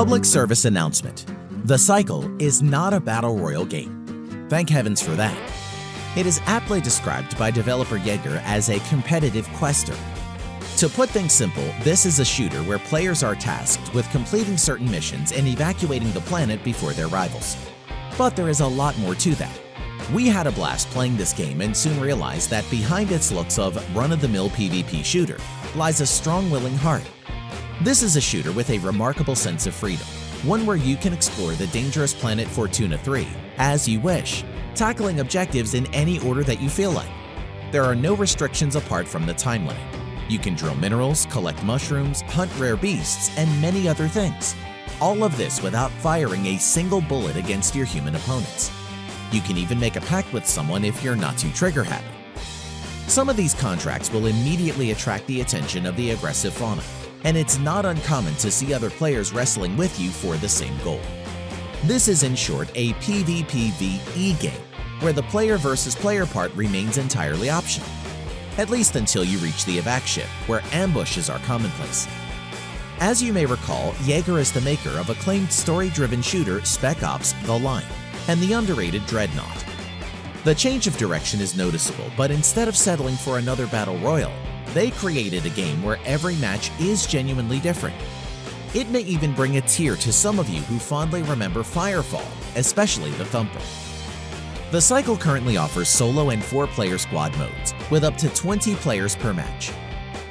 Public service announcement. The Cycle is not a Battle Royale game. Thank heavens for that. It is aptly described by developer Yager as a competitive quester. To put things simple, this is a shooter where players are tasked with completing certain missions and evacuating the planet before their rivals. But there is a lot more to that. We had a blast playing this game and soon realized that behind its looks of run-of-the-mill PvP shooter lies a strong, willing heart. This is a shooter with a remarkable sense of freedom, one where you can explore the dangerous planet Fortuna III as you wish, tackling objectives in any order that you feel like. There are no restrictions apart from the time limit. You can drill minerals, collect mushrooms, hunt rare beasts, and many other things. All of this without firing a single bullet against your human opponents. You can even make a pact with someone if you're not too trigger-happy. Some of these contracts will immediately attract the attention of the aggressive fauna, and it's not uncommon to see other players wrestling with you for the same goal. This is in short a PvPvE game, where the player versus player part remains entirely optional, at least until you reach the evac ship, where ambushes are commonplace. As you may recall, Yager is the maker of acclaimed story-driven shooter Spec Ops: The Line and the underrated Dreadnought. The change of direction is noticeable, but instead of settling for another Battle Royale, they created a game where every match is genuinely different. It may even bring a tear to some of you who fondly remember Firefall, especially the Thumper. The Cycle currently offers solo and 4-player squad modes, with up to 20 players per match.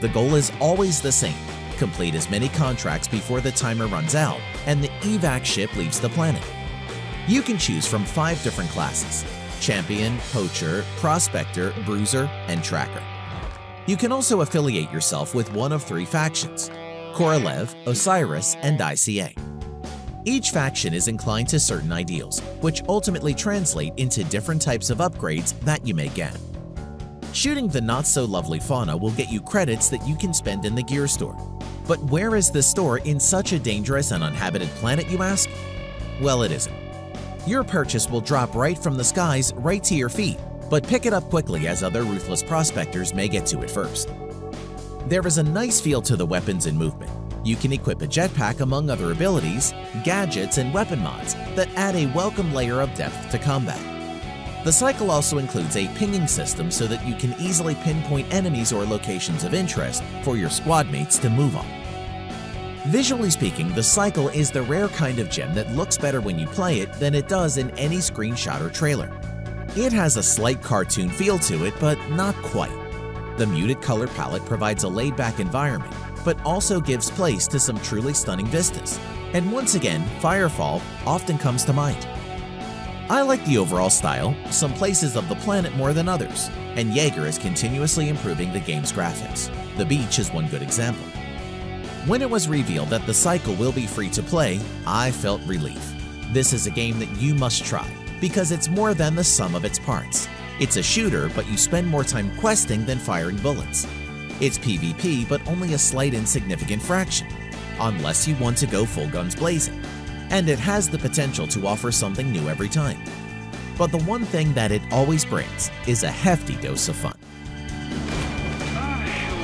The goal is always the same: complete as many contracts before the timer runs out and the evac ship leaves the planet. You can choose from 5 different classes: Champion, Poacher, Prospector, Bruiser, and Tracker. You can also affiliate yourself with one of 3 factions: Korolev, Osiris, and ICA. Each faction is inclined to certain ideals, which ultimately translate into different types of upgrades that you may get. Shooting the not-so-lovely fauna will get you credits that you can spend in the gear store. But where is this store in such a dangerous and uninhabited planet, you ask? Well, it isn't. Your purchase will drop right from the skies right to your feet, but pick it up quickly as other ruthless prospectors may get to it first. There is a nice feel to the weapons and movement. You can equip a jetpack among other abilities, gadgets, and weapon mods that add a welcome layer of depth to combat. The Cycle also includes a pinging system so that you can easily pinpoint enemies or locations of interest for your squad mates to move on. Visually speaking, the Cycle is the rare kind of gem that looks better when you play it than it does in any screenshot or trailer. It has a slight cartoon feel to it, but not quite. The muted color palette provides a laid-back environment, but also gives place to some truly stunning vistas. And once again, Firefall often comes to mind. I like the overall style, some places of the planet more than others, and Yager is continuously improving the game's graphics. The beach is one good example. When it was revealed that the Cycle will be free to play, I felt relief. This is a game that you must try, because it's more than the sum of its parts. It's a shooter, but you spend more time questing than firing bullets. It's PvP, but only a slight insignificant fraction, unless you want to go full guns blazing. And it has the potential to offer something new every time. But the one thing that it always brings is a hefty dose of fun.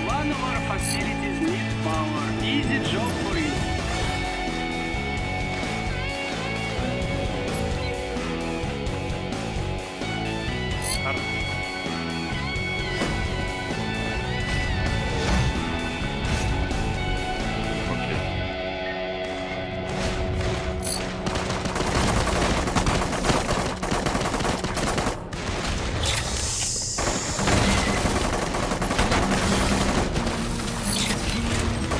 One of our facilities need power. Easy job for you.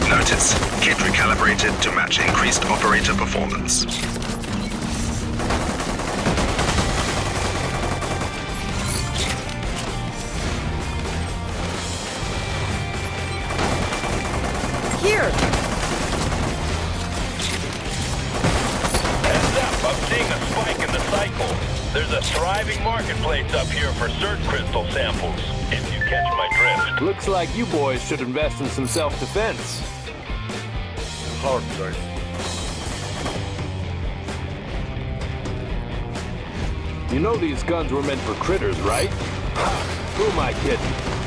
Notice, kit recalibrated to match increased operator performance. Here! Heads up, I'm seeing a spike in the Cycle. There's a thriving marketplace up here for cert crystal samples, if you catch my drift. Looks like you boys should invest in some self-defense. Hard drive. You know these guns were meant for critters, right? Ha! Who am I kidding?